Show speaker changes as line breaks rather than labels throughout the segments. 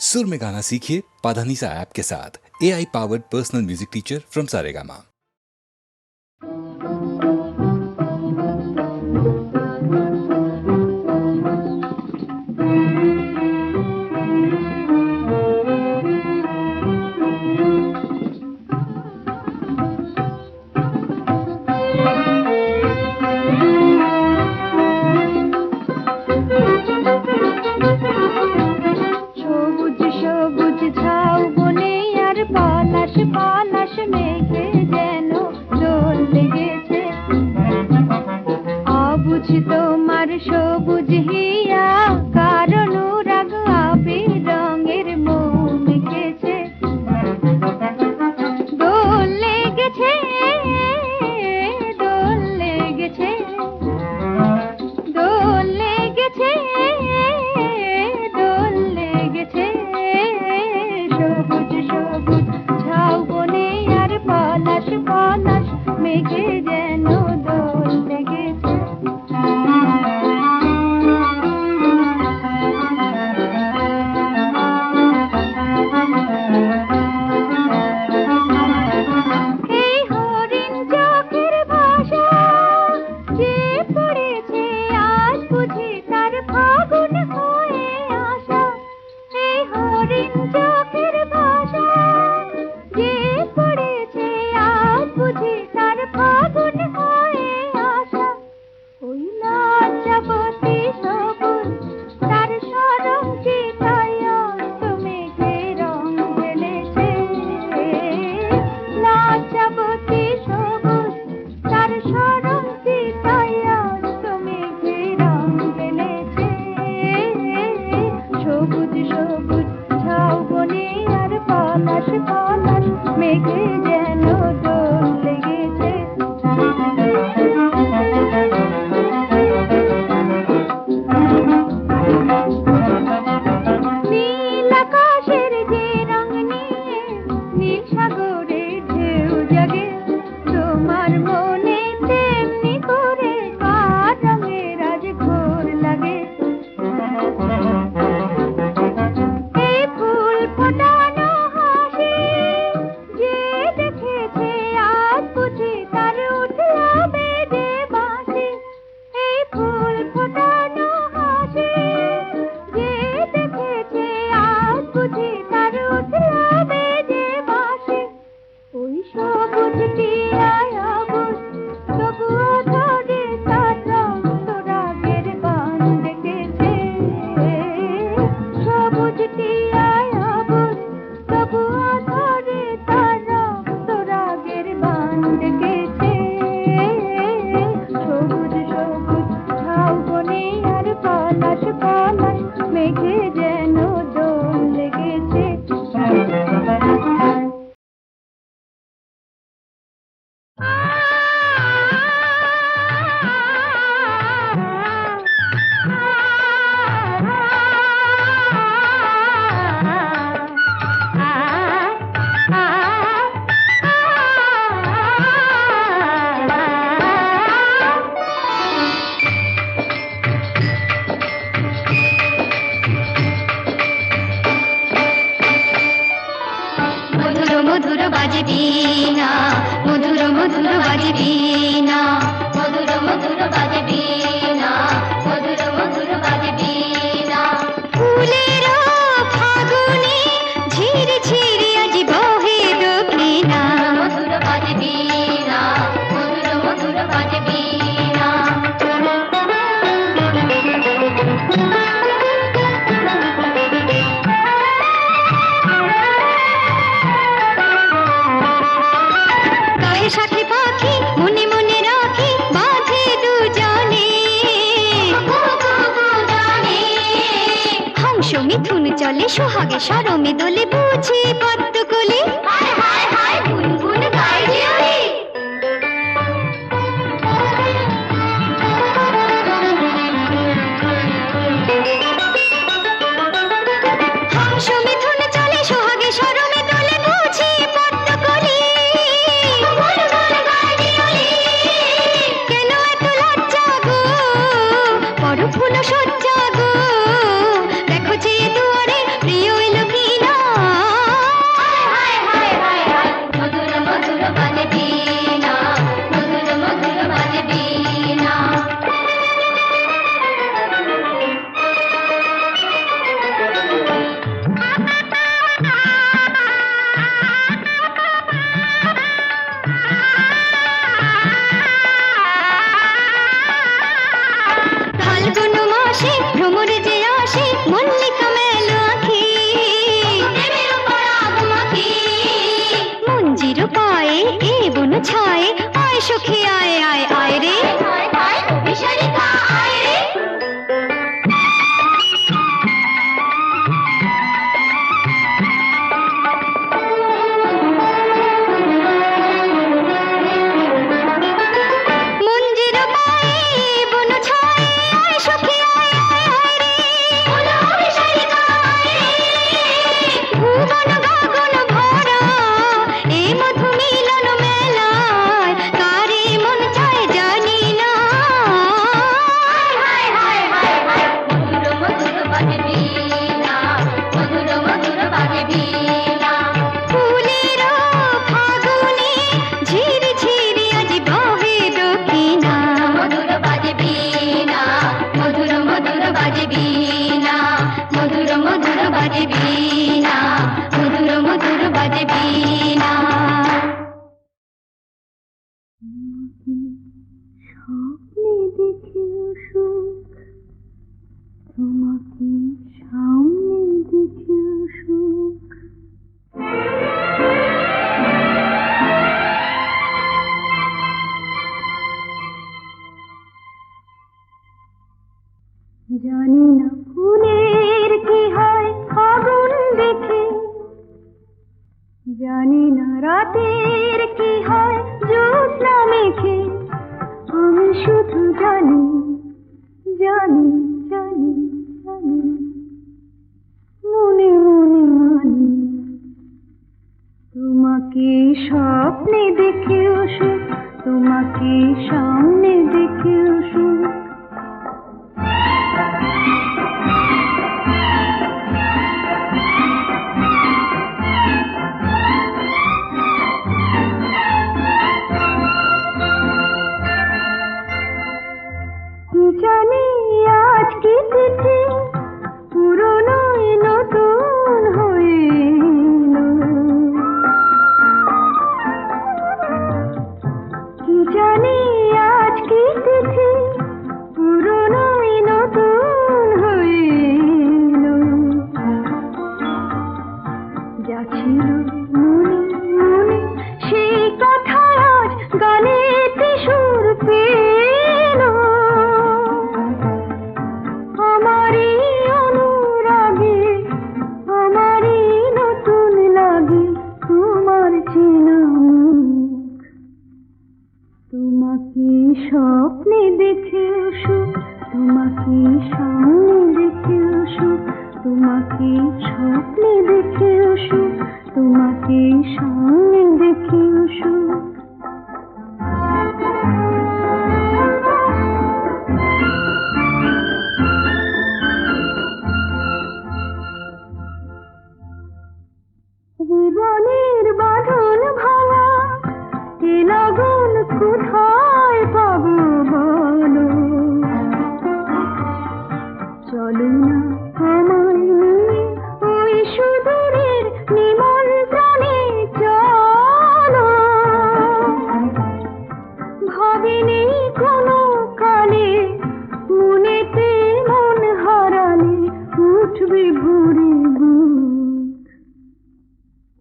सुर में गाना सीखिए पाधानीसा ऐप के साथ। AI powered personal music teacher from Saregama.
তোমার সবুজ হিয়া কারণ রাগ আবির রঙের মন গেছে দোল লেগেছে দোল লেগেছে দোল লেগেছে দোল লেগেছে সবুজ সবুজ ঝাউবনে আর পলাশ পলাশ মেঘে যেন দোল লেগেছে মিথুন চলে সোহাগে সরমে দোলে বুঝি পদ্মকলি হায় হায় হায় গুনগুন গায় যে ওই হংস মিথুন চলে সোহাগে সরমে দোলে বুঝি পদ্মকলি গুনগুন গায় যে ওই কেন এত লজ্জা গো পর ফুল সজ্জা গো দেখো যে দুয়ারে প্রিয় এলো সখী আয় আয় আয় রে অভিসারিকা আয় রে মঞ্জির পায়ে বন ছয় আয় সখী আয় আয় আয় রে অভিসারিকা আয় রে ভুবন গগন ভরা এই মধু মিলন মেলায় কারে মন চায় জানি না হায় হায় হায় হায় মধুর মধুর বাজে বীণা মধুর মধুর বাজে বীণা ফুলের ফাগুনে ঝির ঝির আজ বহে দক্ষিণা মধুর বাজে বীণা মধুর মধুর বাজে বীণা মধুর মধুর বাজে বীণা মধুর মধুর বাজে বীণা স্বপ্নে দেখে সুখ তোমাকে সামনে দেখে সুখ জানি না ফুলের কি হয় আগুন দেখে জানি না রাতের কি হয় জ্যোৎস্না মেখে আমি শুধু জানি জানি জানি জানি মনে মনে মানি তোমাকে স্বপ্নে দেখেও সুখ তোমাকে সামনে দেখেও সুখ জানি আজ কি তিথি পুরনো নতুন হয়ে কি জানি আজ কি তিথি পুরনো নতুন হয়ে যা ছিল মনে মনে সেই কথা আজ গানেতে সুর পেল আমারই অনুরাগে আমারই নতুন লাগে তোমার চেনা মুখ তোমাকে স্বপ্নে দেখেও সুখ তোমাকে সামনে দেখেও সুখ তোমাকে স্বপ্নে দেখেও সুখ তোমাকে সামনে দেখেও সুখ জীবনের বাঁধন ভাঙা এ লগন কোথায় পাবো বলো চলো না আমায় নিয়ে ওই সুদূরের নিমন্ত্রণে চলো ভাবিনি কোনো কালে মনেতে মন হারালে উঠবে ভরে বুক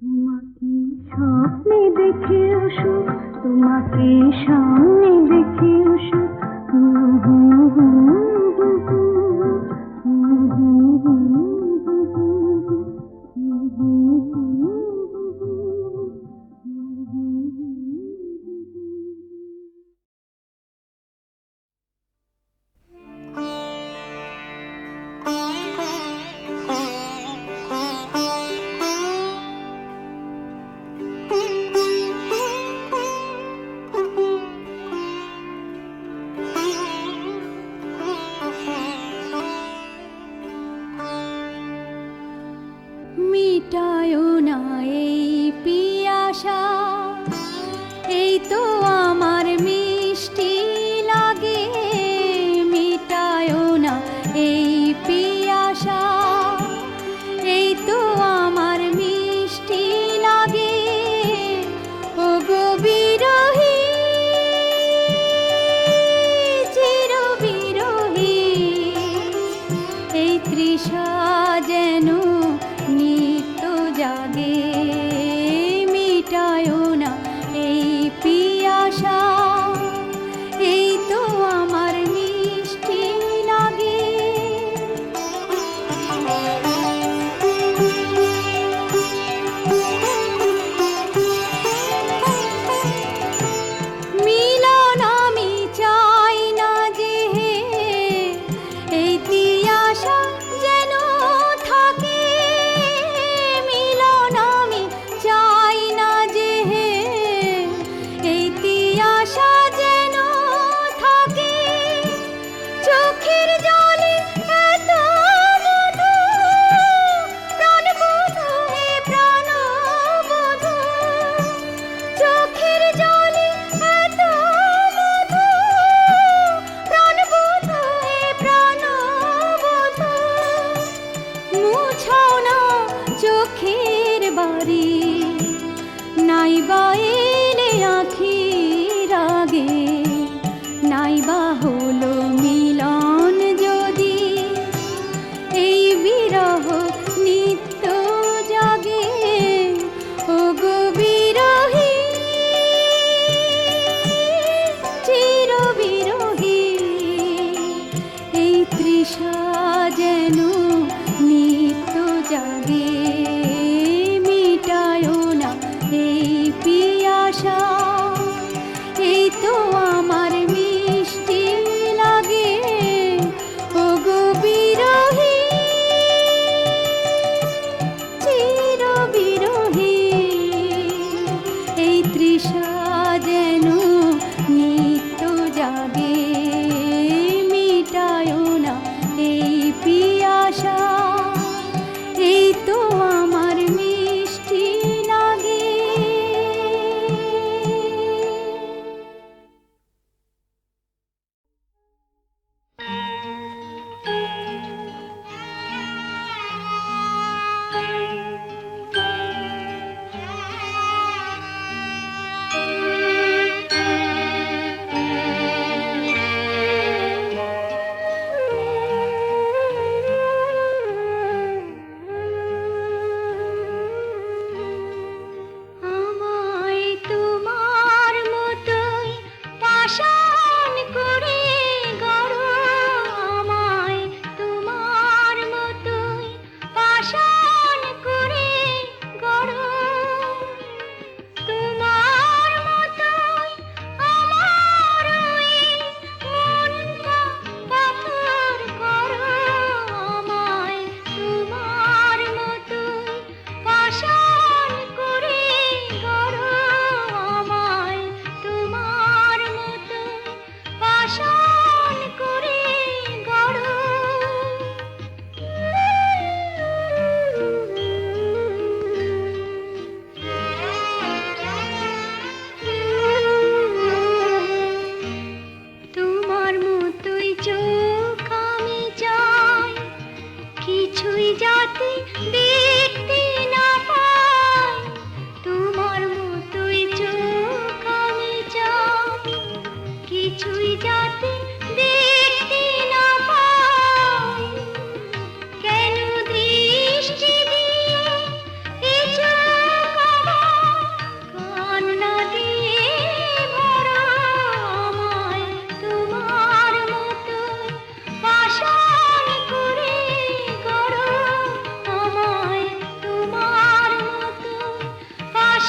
তোমাকে স্বপ্নে দেখেও সুখ তোমাকে সামনে দেখেও সুখ মিটায় না এই পিয়াসা এই তো আমার মিষ্টি লাগে মিটায় না এই পিয়াসা এই তো আমার মিষ্টি লাগে ও গো বিরহী চির বিরহী এই তৃষা যেন নিত্য জাগে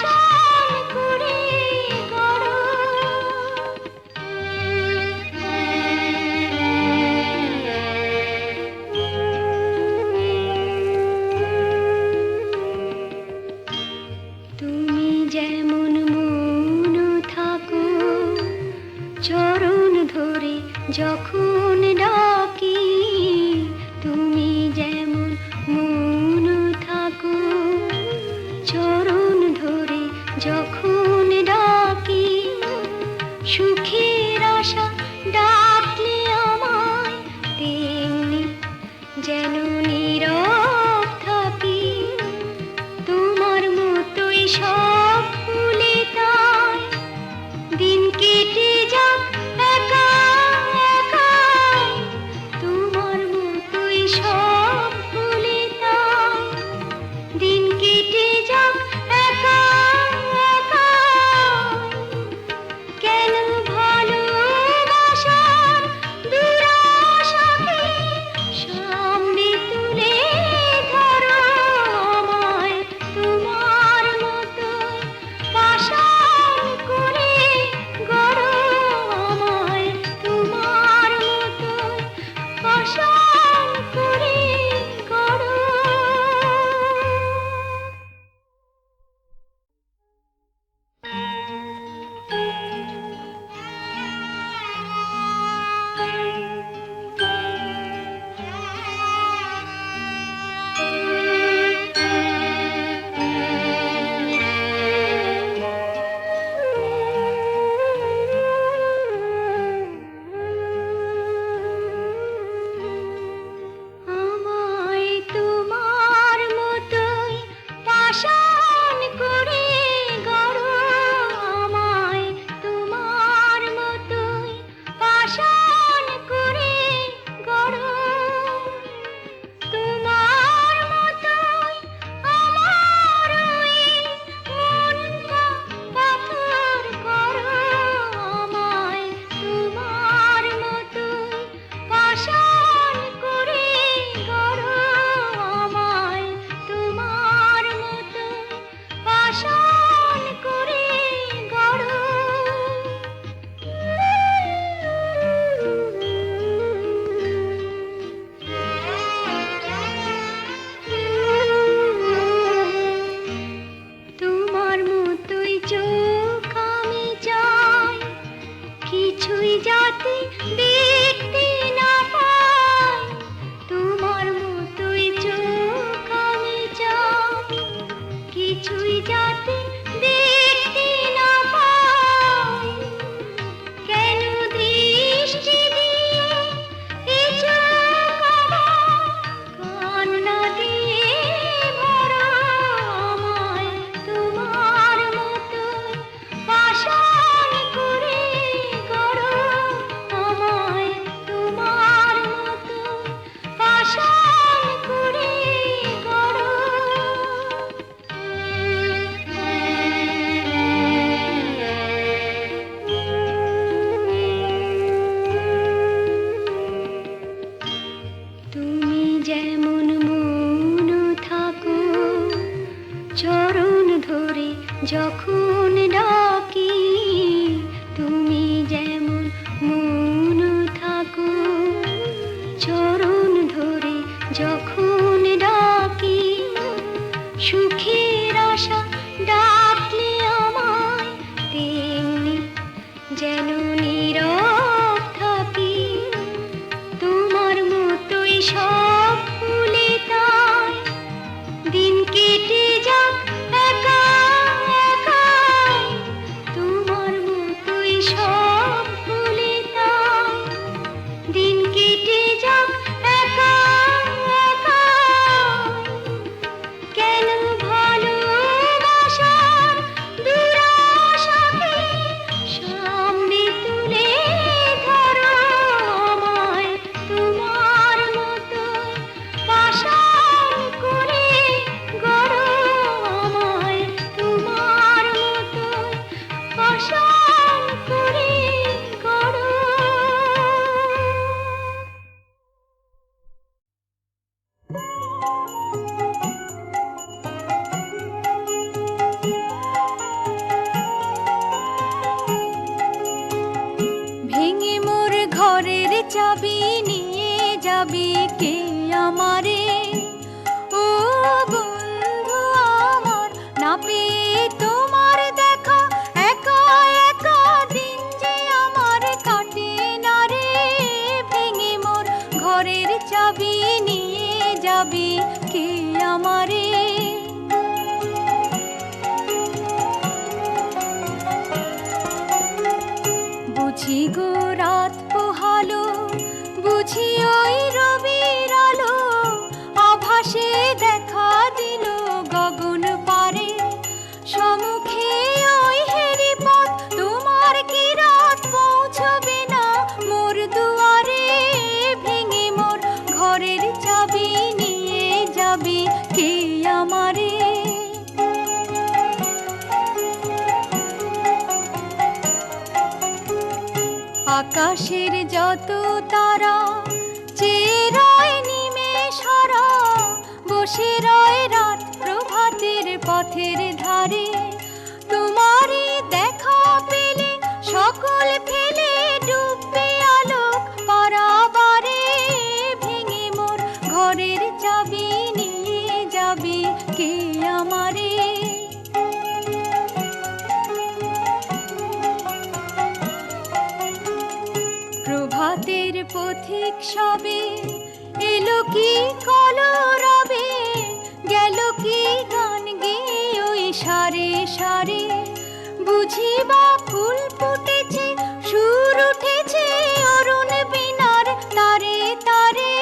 পাষাণ করে গড়ো। তুমি যেমন মৌন থাকো চরণ ধরে যখন ডাকি, তুমি যেমন মৌন থাকো চরণ ধরে যখন ডাকি, সুখের আশা ডাকলে আমায় তেমনি যেন নীরব থাকি। তোমার মতোই সব ভুলে তাই দিন কেটে যাক একা একাই। তোমার মতোই সব ভুলে তাই দিন কেটে যাক একা একাই। কেন ভালোবাসার দুরাশাকে সামনে তুলে ধরো আমায় তোমার মতোই পাষাণ করে গড়ো, আমায় তোমার মতোই পাষাণ করে গড়ো। আমায় তোমার মতোই পাষাণ করে গড়ো, আমায় তোমার মতোই পাষাণ করে গড়ো। তোমার মতোই আমার ওই মনটা পাথর করো, আমায় তোমার মতোই পাষাণ করে গড়ো, আমায় তোমার মতোই পাষাণ করে গড়ো। তোমার মতোই চোখ আমি চাই কিছুই যাতে দেখতে না পাই। তোমার মতোই চোখ আমি চাই কিছুই যাতে দেখতে না পাই। কেন দৃষ্টি দিয়ে এ চোখ আমার কান্না দিয়ে ভরা, আমায় তোমার মতোই পাষাণ করে গড়ো, আমায় তোমার মতোই পাষাণ করে গড়ো। তুমি যেমন মৌন থাকো চরণ ধরে যখন ডাকি, তুমি যেমন মৌন থাকো চরণ ধরে যখন ডাকি, সুখের আশা ডাকলে আমায় তেমনি যেন নীরব থাকি। তোমার মতোই সব ভুলে তাই দিন কেটে যাক একা একাই। তোমার মতোই সব ভুলে তাই দিন কেটে যাক একা একাই। কেন ভালোবাসার দুরাশাকে সামনে তুলে ধরো আমায় তোমার মতোই পাষাণ করে গড়ো। চাবি নিয়ে যাবি কে আমারে? ও বন্ধু আমার, না পেয়ে তোমার দেখা একা একা দিন যে আমার কাটে না রে। ভেঙে মোর ঘরের চাবি নিয়ে যাবি কে আমারে? বুঝি গো রাত পোহালো, বুঝি ওই রবির আলো, আভাসে দেখা দিল গগন পারে। সম্মুখে ওই হেরি পথ, তোমার কি রাত পৌঁছবে না মোর দুয়ারে? ভেঙে মোর ঘরের চাবি নিয়ে যাবি কে আমারে? আকাশের যত তারা চেয়ে রয় নিমেষ হারা, বসে রয় রাত প্রভাতের পথের ধারে। তোমারই দেখা পেলে সকল ফেলে ডুববে আলোক পারাবারে। ভেঙে মোর ঘরের চাবি নিয়ে যাবি কে আমারে? প্রভাতের পথিক সবে এলো কি কলরবে, গেল কি গান গেয়ে ওই সারে সারে। বুঝি বা ফুল ফুটেছে, সুর উঠেছে অরুণ বীণার তারে তারে।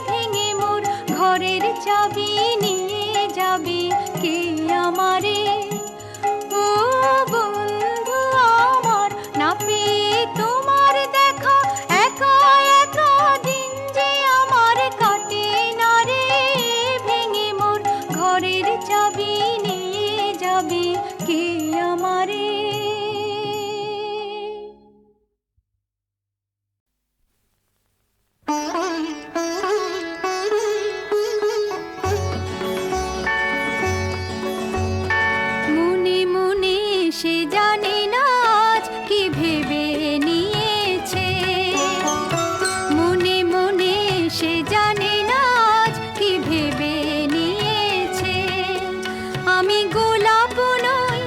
ভেঙে মোর ঘরের চাবি নিয়ে যাবি কে আমারে? ও বন্ধু আমার, না পেয়ে তোমার দেখা একা একা দিন যে আমার কাটে না রে। ভেঙে মোর ঘরের চাবি নিয়ে যাবি কে আমারে? মনে মনে সে জানে না আজ কি ভেবে নিয়েছে। মনে মনে সে জানে না আজ কি ভেবে নিয়েছে। আমি গোলাপ নই,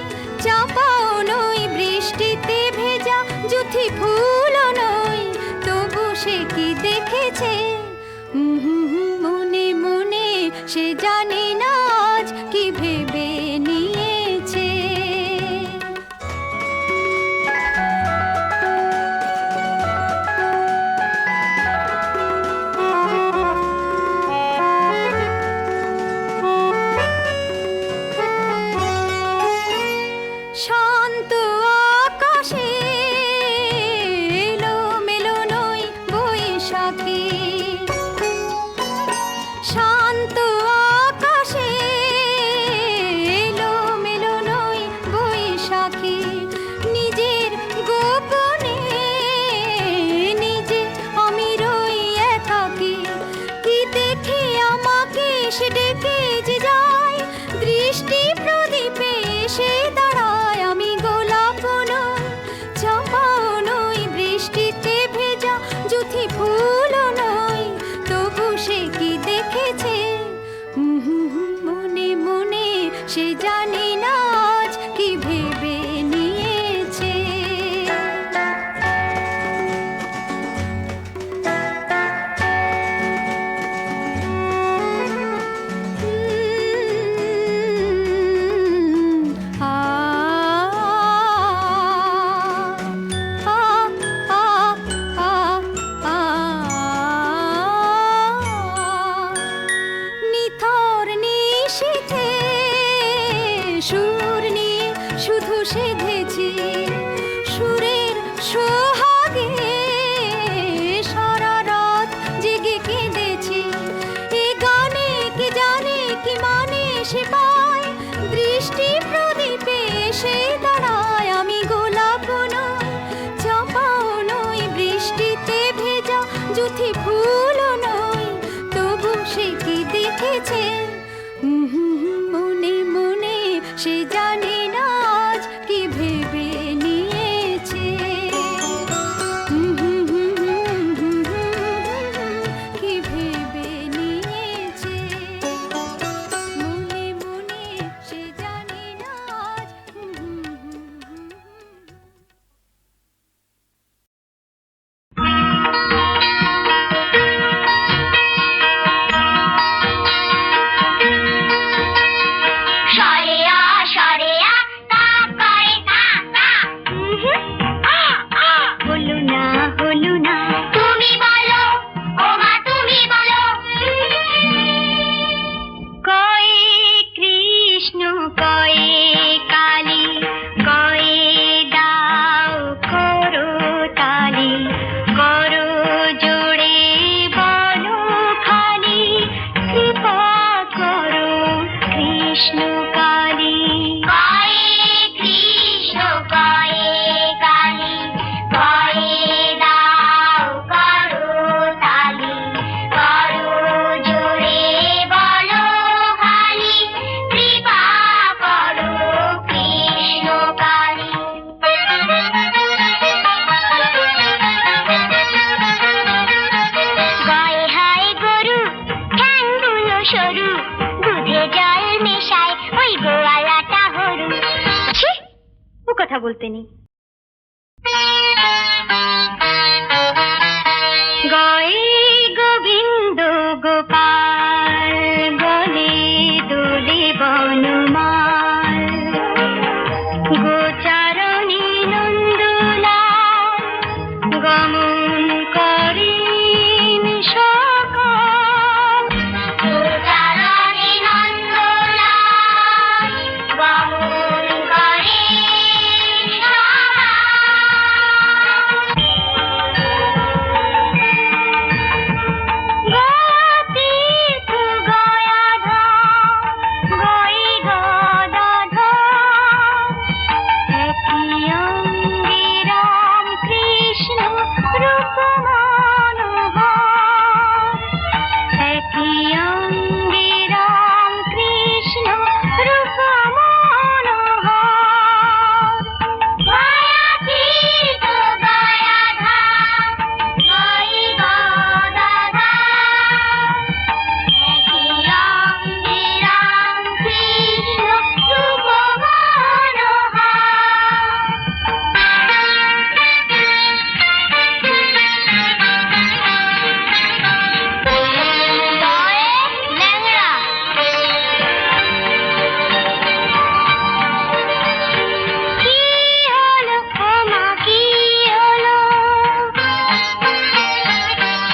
চাপাও নই, বৃষ্টিতে ভেজা জুথি ফুলও নই, তবু সে কি দেখেছে? মনে মনে সে জানে না আজ কি ভেবে নিয়েছে। শান্ত আকাশে এলো মেলো নই বৈশাখী। শান্ত আকাশে এলো মেলো নই বৈশাখী। নিজের গোপনে নিজে আমি রই একাকী। কি দেখে আমাকে সে ডেকে যে যায়, দৃষ্টি প্রদীপে এসে দাঁড়ায়। আমি গোলাপ নই, চাপাও নই, বৃষ্টিতে ভেজা জুথি ফুলও নই, তবু সে কি দেখেছে? মনে মনে সে জানে না আজ কি ভেবে নিয়েছে। নিথর নিশীথে সুর নিয়ে শুধু সেধেছি। সুরের সোহাগে সারা রাত জেগে কেঁদেছি। এ গানে কি জানে কি মানে সে পায়, দৃষ্টি প্রদীপে এসে দাঁড়ায়। আমি গোলাপ নই, চাপাও নই, বৃষ্টিতে ভেজা জুথি ফুলও নই, তবু সে কি দেখেছে? মনে মনে সে জানে না আজ কি ভেবে নিয়েছে। কৃষ্ণ কালী কয়ে কৃষ্ণ কয়ে কালী কয়ে দাও করো তালি করো জোরে বলো খালি কৃপা করো কৃষ্ণ কালী গায়ে হায় গরু ঠ্যাংগুলো সরু দুধে জল মেশায় ওই গোয়ালাটা হরু ছি ও কথা বলতে নেই গায়ে গোবিন্দ গোপাল গলে দোলে বনমাল গোচারণী নন্দলাল গমন করেন সকাল গোচারণী নন্দলাল গমন করেন গয়াতীর্থ গয়াধাম গই গদাধাম একই অঙ্গে রাম কৃষ্ণ রূপ মনোহর একই অঙ্গে রাম কৃষ্ণ রূপ মনোহর গয়াতীর্থ গয়াধাম গই গদাধাম একই অঙ্গে রাম কৃষ্ণ রূপ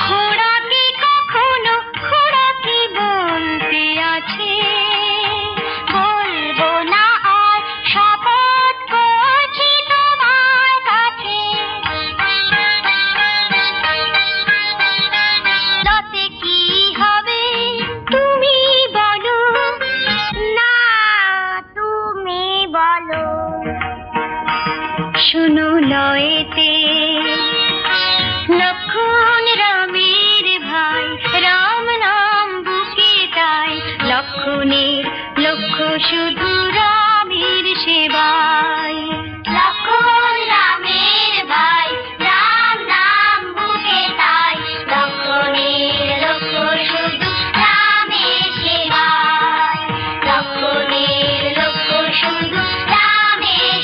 খোড়াকে কখনো খোড়াকে বলতে আছে বলবো না আর শপথ করছি তোমার কাছে তাতে কি হবে তুমি বলো না তুমি বলো শুনো লয়েতে লক্ষণ রামের ভাই রাম নাম বুকে তাই লক্ষণের লক্ষ্য শুধু রামের সেবায় লক্ষণ রামের ভাই রাম নাম বুকে তাই লক্ষণের লক্ষ্য শুধু রামের সেবায় লক্ষণের লক্ষ্য শুধু রামের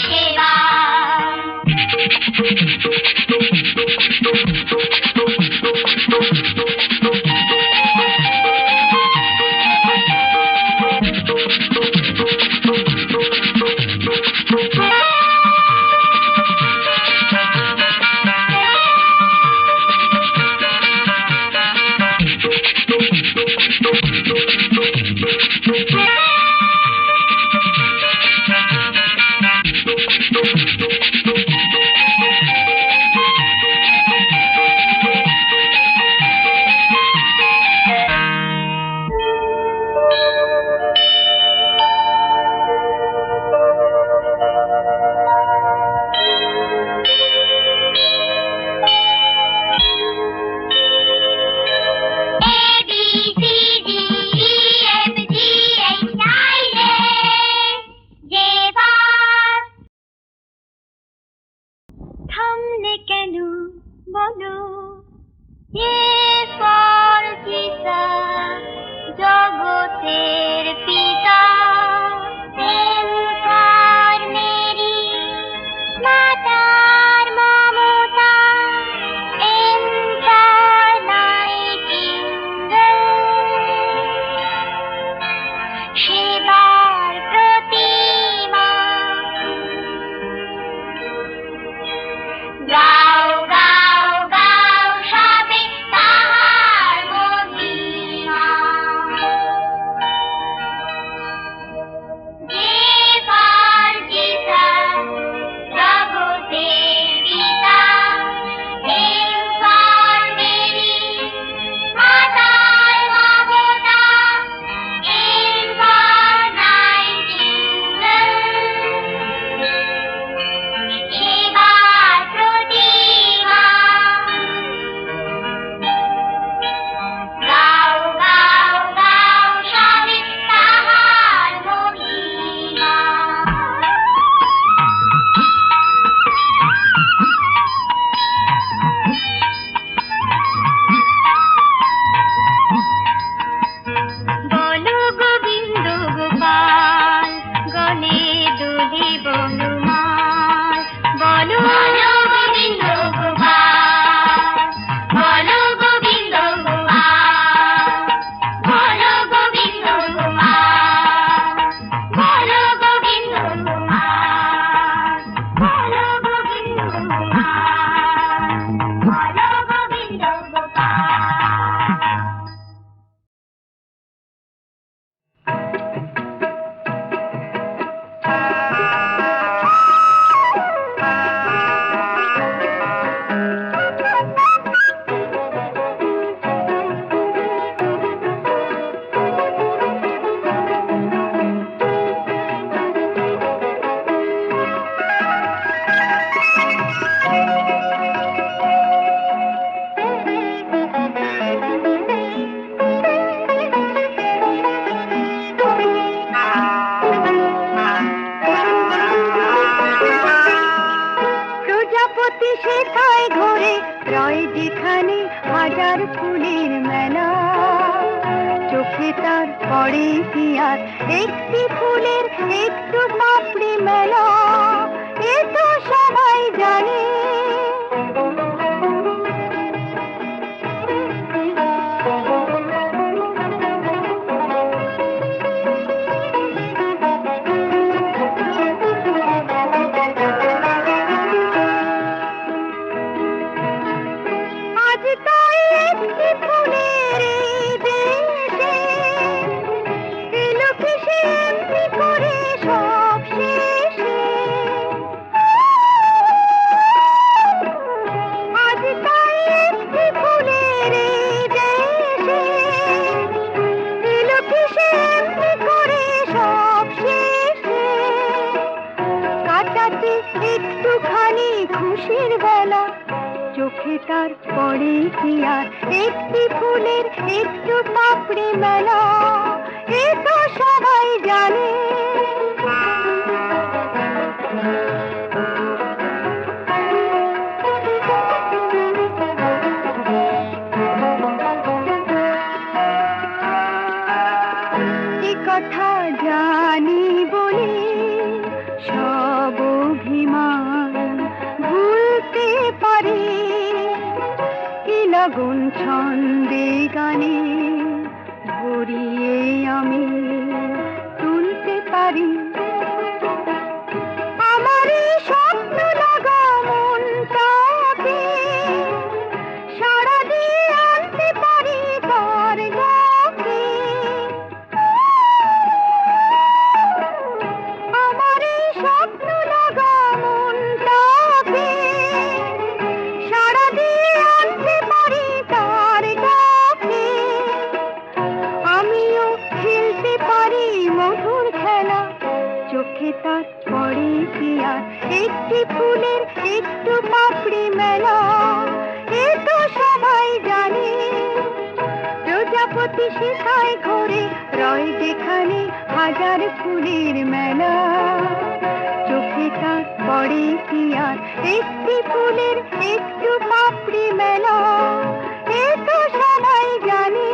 সেথায় ঘোরে রয় যেখানে হাজার ফুলের মেলা, চোখে তার পড়ে কি আর একটি ফুলের একটু পাপড়ি মেলা, এ তো সবাই জানে। আজ তাই একটি ফুলের এই দেশে এলো কি সে এমনি করে সব শেষে। আজ তাই একটি ফুলের এই দেশে এলো কি সে এমনি করে সব শেষে। কাটাতে একটুখানি খুশির বেলা, চোখে তার পড়ে কি আর একটি ফুলের একটু পাপড়ি মেলা, এ তো সবাই জানে। এ কথা জানি বলে সব অভিমান ভুলতে পারি, কি লগন ছন্দে গানে ভরিয়ে আমি তুলতে পারি। আমার এই স্বপ্ন লাগা মনটাকে সাড়া দিয়ে আনতে পারি তার ডাকে। আমার এই স্বপ্ন লাগা মনটাকে সাড়া দিয়ে আনতে পারি তার ডাকে। আমিও খেলতে পারি মধুর খেলা, চোখে তার পড়ে কি আর একটি ফুলের একটু পাপড়ি মেলা, এ তো সবাই জানে। প্রজাপতি সেথায় ঘোরে রয় যেখানে হাজার ফুলের মেলা, চোখে তার পড়ে কি আর একটি ফুলের একটু পাপড়ি মেলা, এ তো সবাই জানে।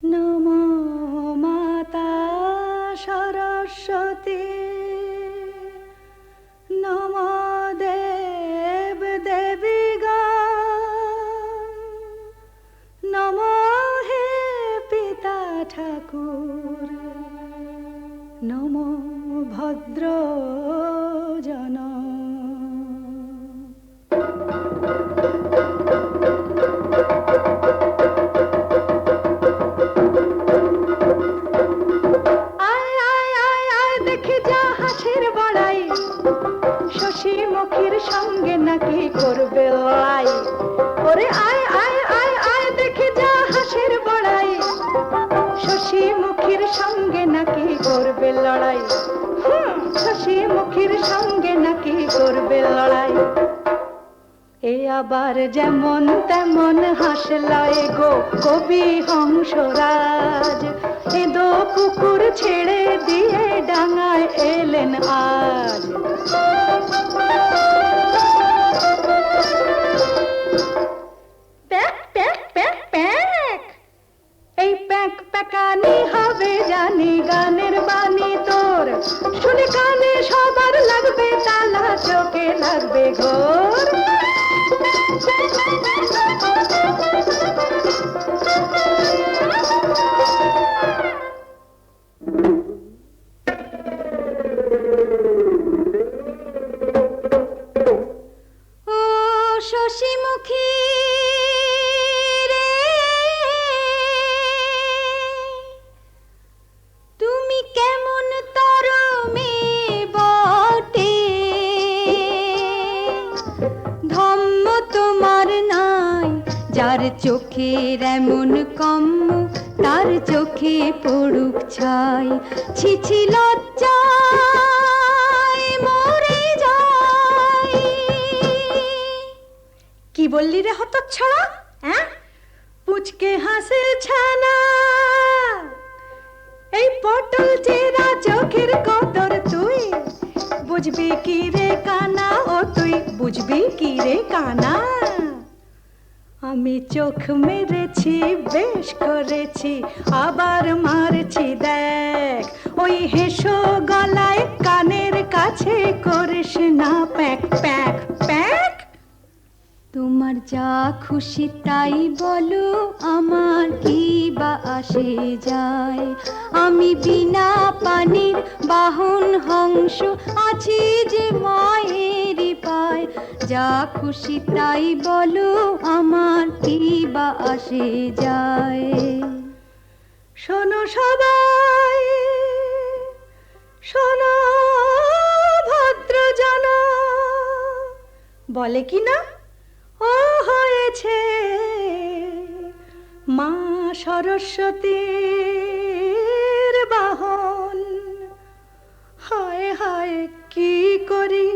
নমো মাতা সরস্বতী, নমো দেব দেবীগণ, নমো হে পিতা ঠাকুর, নমো ভদ্র জন। শশীমুখীর সঙ্গে নাকি করবে লড়াই, ওরে আয় আয় আয় আয় দেখে যা হাসির বড়াই। শশীমুখীর সঙ্গে নাকি করবে লড়াই, শশীমুখীর সঙ্গে নাকি করবে লড়াই। এ আবার যেমন তেমন হাসলায় গো কবি হংসরাজ, এ দো পুকুর ছেড়ে দিয়ে ডাঙায় এলেন আজ। প্যাক প্যাক প্যাক প্যাক, এই প্যাক প্যাকানি হবে জানি গানের বাণী তোর, শুনে কানে সবার লাগবে তালা, চোখে লাগবে ঘোর।
ও শশীমুখী রে, তুমি কেমন তরমে বটে, ধম্ম তোমার নাই, যার চোখের এমন কম্ম তার চোখে পড়ুক ছাই। ছিছি লজ্জায় মরে যাই।
কি বললি রে হতচ্ছাড়া? হ্যাঁ, পুচকে হাসে ছানা, এই পটল চেরা চোখের কদর তুই কি রে কানা, আমি চোখ মেরেছি বেশ করেছি, আবার মারছি দেখ, ওই হেসো গলায় কানের কাছে করিস না প্যাক প্যাক প্যাক। তোমার যা খুশি তাই বলো, আমার কি বা আসে যায়, আমি বিনা পানির বাহন হংস, আছি যে মায়েরই পায়, যা খুশি তাই বলো, আমার কি বা আসে যায়। শোনো সবাই, শোনো ভদ্রজন, বলে কি না ও হয়েছে মা সরস্বতীর বাহন। হায় হায় কি করি,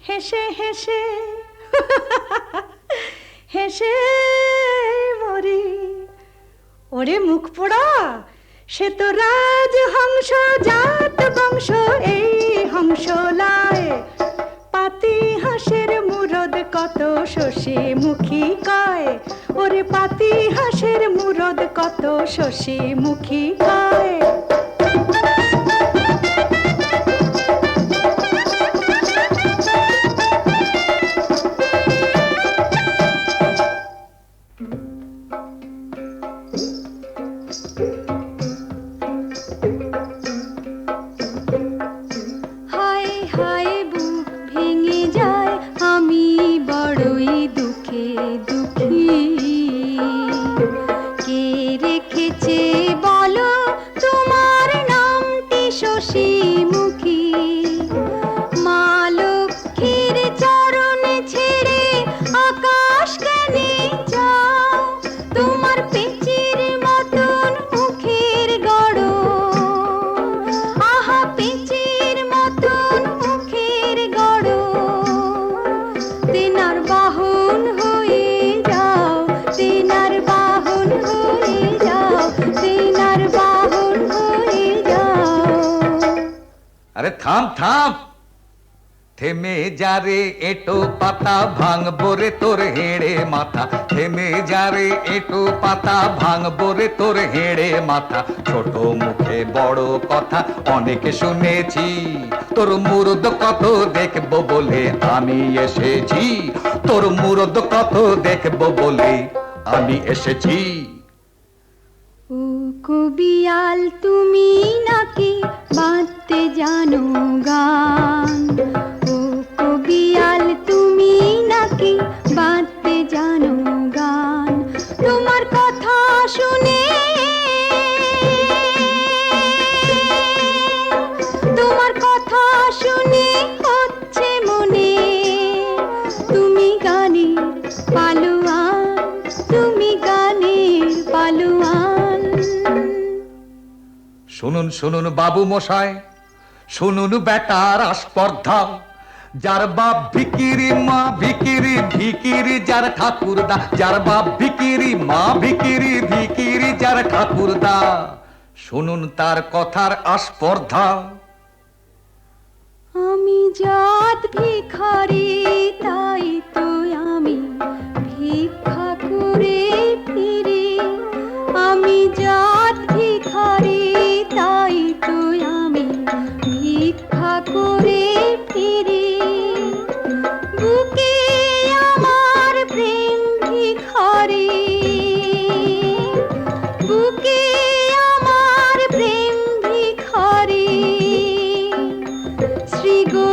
হেসে হেসে হেসে মরি। ওরে মুখ পোড়া, সে তো রাজহংস জাত বংশ, এই হংসলায় পাতি হাঁসের মুরদ কত শশী মুখী কয়, ওরে পাতি হাঁসের মুরদ কত শশী মুখী কয়। হায় হায় বুক ভেঙে যায়, আমি বড়ই দুঃখে দুঃখী, কে রেখেছে বলো তোমার নামটি শশী মুখী, মা লক্ষ্মীর চরণ ছেড়ে আকাশ কেনে যাও, তোমার পেঁচির মতন মুখের গড়ন, আহা পেঁচির মতন মুখের গড়ন, তেনার বাহন হয়ে যাও, তেনার বাহন হয়ে যাও, তেনার বাহন হয়ে যাও।
আরে থাম থাম, থেমে যা রে এটো পাতা, ভাঙবো রে তোর হেড়ে মাথা, থেমে যা রে এটো পাতা, ভাঙবো রে তোর হেড়ে মাথা, ছোট মুখে বড় কথা অনেক শুনেছি, তোর মুরদ কত দেখবো বলে আমি এসেছি, তোর মুরদ কত দেখবো বলে আমি এসেছি।
ও কবিয়াল তুমি নাকি বাঁধতে জানো গান, ও কবিয়াল তুমি নাকি বাঁধতে জানো গান, তোমার কথা শুনে, তোমার কথা শুনে হচ্ছে মনে, তুমি গানের পালোয়ান, তুমি গানের পালোয়ান।
শুনুন শুনুন বাবু মশাই, শুনুন বেটার আস্পর্ধা, যার বাপ ভিকিরি মা ভিকিরি, ভিকিরি যার ঠাকুরদা, যার বাপ ভিকিরি মা ভিকিরি, ভিকিরি যার ঠাকুরদা, শুনুন তার কথার আস্পর্ধা।
আমি জাত ভিখারি, তাই তো আমি ভিক্ষা করে ফিরি, আমি জাত ভিখারি, তাই তো আমি ভিক্ষা করে ফিরি, বুকে আমার প্রেম ভিখারি, বুকে আমার প্রেম ভিখারি, শ্রী গো